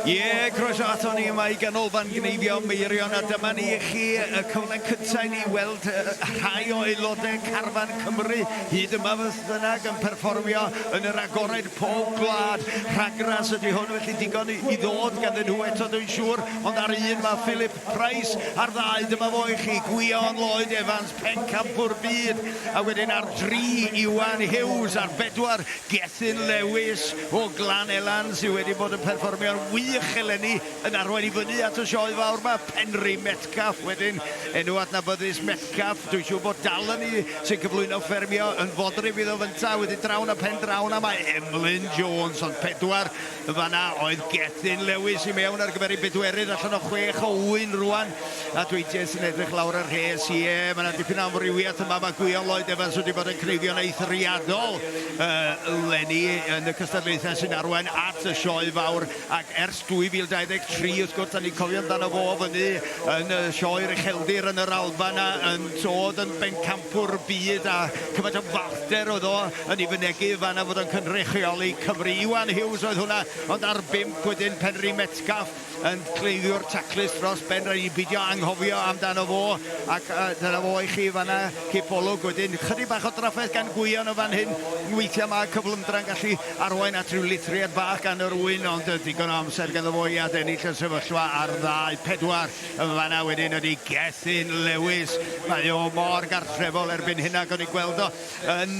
Ie, croeso ato ni yma i ganolfan gneifio Meirion, a dyma ni i chi y cyfle cyntaf i ni weld rhai o aelodau Carfan Cymru hyd yma fydd bynnag yn perfformio yn yr agored pob gwlad. Rhagras ydy hwn, felly digon i ddod ganddyn nhw eto dwi'n siŵr, ond ar un mae Philip Price, ar ddau dyma fo i chi Gwion Lloyd Evans, pencampwr byd, a wedyn ar 3 Iwan Hughes, ar 4 Gethin Lewis o Glan Elan sydd wedi bod yn perfformio'n wych eleni yn arwain i fyny at y sioe fawr yma. Penri Metcalf wedyn, enw adnabyddus Metcalf, dwi'n siŵr bod dal yn ni sy'n cyflwyno ffermio yn fodryb iddo fynta, wedi drawn a pen drawn a mae Emlyn Jones, ond 4 fanna oedd Gethin Lewis i mewn ar gyfer i bedwerydd allan o 6 o wyn rwan, a dwi'n jes yn edrych lawr ar rhes. Ie, mae yna dipyn am rywiaeth yma, mae Gwion Lloyd Evans wedi bod yn creifio'n eithriadol leni yn y cystadlaethau sy'n arwain at y sioe fawr, ac ers 2023 wrth gwrs da ni'n cofio amdano fo fyny yn y sioe'r ucheldir yn yr Alban yn tod yn bencampwr byd, a cyfaint o farter oedd o yn ei fynegu fanna fod yn cynrychioli Cymru. Iwan Hughes oedd hwnna, ond ar 5 wedyn Penri Metcalf yn cleifiwr taclus dros ben, rhaid i beidio anghofio amdano fo, ac dyna fo i chi fanna cipolwg wedyn. Chydig bach o draffaeth gan Gwion o fan hyn, weithiau mae cyflymdra'n gallu arwain at ryw litriad bach gan yr wyn, ond digon o amser ganddo fo i adennill y sefyllfa ar 2. 4 fanna wedyn ydi Gethin Lewis. Mae o mor gartrefol erbyn hynna, gan i gweld o yn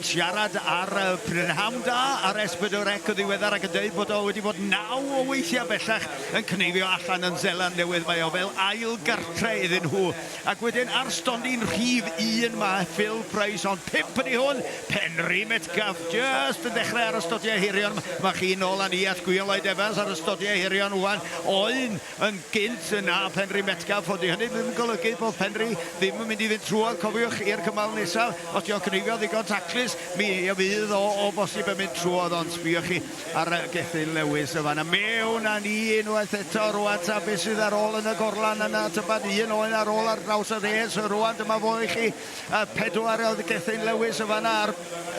siarad ar prynhawn da ar S4C o ddiweddar, ac yn dweud bod o wedi bod 9 o weithiau bellach yn cneifio allan yn Seland Newydd. Mae o fel ail gartre iddyn nhw, ac wedyn ar stondin rhif 1 mae Phil Price, ond 5 ydi hwn, Penri Metcalf just yn dechrau ar ystodiau hirion. Mae chi nôl â ni at Gwion Lloyd Evans ar ystodiau hirion wwan, oen yn gynt yna Penri Metcalf, ond i hynny ddim yn golygu bod Penri ddim yn mynd i fynd trwy, cofiwch i'r cymal nesaf, os di'n cynifio ddigon taclus, mi fydd o bosib yn mynd trwy, ond sbiwch chi ar Gethin Lewis y fanna. Mewn â ni unwaith eto rwan, ta beth sydd ar ôl yn y gorlan yna, tybad 1 oen ar ôl ar draws y rhes rwan. Dyma fo i chi 4 oedd Gethin Lewis y fanna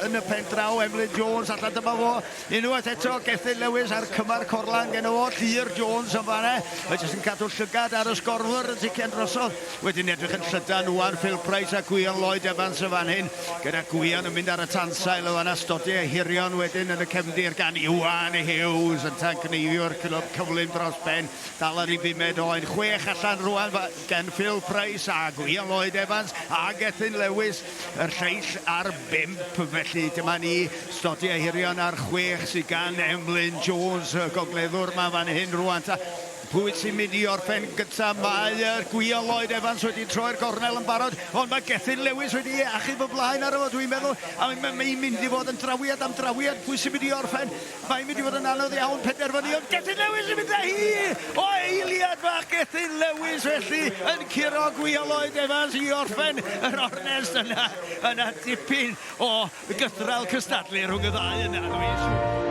yn y pen draw, Emlyn Jones allan. Dyma fo unwaith eto Gethin Lewis ar cymar corlan gen o Llyr Jones yn fanna, jyst yn cadw llygad ar y sgorfwr yn sicr drosodd. Wedyn edrych yn llydan wwan Phil Price a Gwion Lloyd Evans y fan hyn, gyda Gwion yn mynd ar y tansail o fanna, stodiau hirion wedyn yn y cefndir gan Iwan Hughes yn tancneifiwr cyflym dros ben, dal ar ei 5 oen. 6 allan rwan gen Phil Price a Gwion Lloyd Evans a Gethin Lewis, yr lleill ar 5, felly dyma ni stodiau hirion ar 6 sydd gan Emlyn Jones, y gogleddwr ma fan hyn rwan. Pwy sy'n mynd i orffen gyntaf? Mae Gwion Lloyd Evans wedi troi'r gornel yn barod, ond mae Gethin Lewis wedi achub y blaen ar efo, dwi'n meddwl, a mae'n mynd i fod yn drawiad am drawiad. Pwy sy'n mynd i orffen? Mae'n mynd i fod yn anodd iawn penderfynu, ond Gethin Lewis yn mynd â hi o eiliad fach. Gethin Lewis felly yn curo Gwion Lloyd Evans i orffen yr ornest yna dipyn o gythral cystadlu rhwng y ddau yna, dwi'n siŵr.